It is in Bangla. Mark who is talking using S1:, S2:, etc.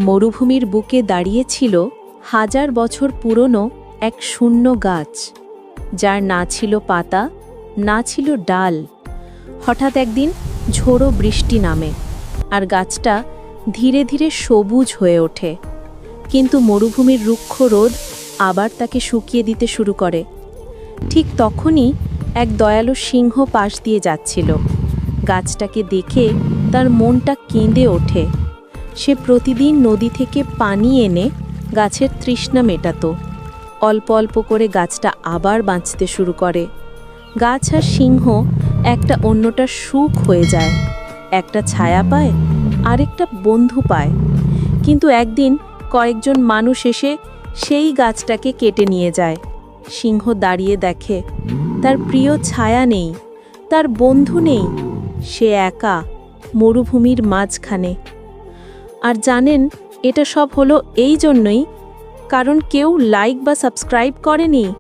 S1: মরুভূমির বুকে দাঁড়িয়েছিল হাজার বছর পুরনো এক শূন্য গাছ, যার না ছিল পাতা, না ছিল ডাল। হঠাৎ একদিন ঝোড়ো বৃষ্টি নামে, আর গাছটা ধীরে ধীরে সবুজ হয়ে ওঠে। কিন্তু মরুভূমির রুক্ষ রোদ আবার তাকে শুকিয়ে দিতে শুরু করে। ঠিক তখনই এক দয়ালু সিংহ পাশ দিয়ে যাচ্ছিল। গাছটাকে দেখে তার মনটা কেঁদে ওঠে। সে প্রতিদিন নদী থেকে পানি এনে গাছের তৃষ্ণা মেটাতো। অল্প অল্প করে গাছটা আবার বাঁচতে শুরু করে। গাছ আর সিংহ একটা অন্যটার সুখ হয়ে যায়, একটা ছায়া পায়, আরেকটা বন্ধু পায়। কিন্তু একদিন কয়েকজন মানুষ এসে সেই গাছটাকে কেটে নিয়ে যায়। সিংহ দাঁড়িয়ে দেখে তার প্রিয় ছায়া নেই, তার বন্ধু নেই। সে একা মরুভূমির মাঝখানে। আর জানেন, এটা সব হলো এই জন্যই, কারণ কেউ লাইক বা সাবস্ক্রাইব করেনি।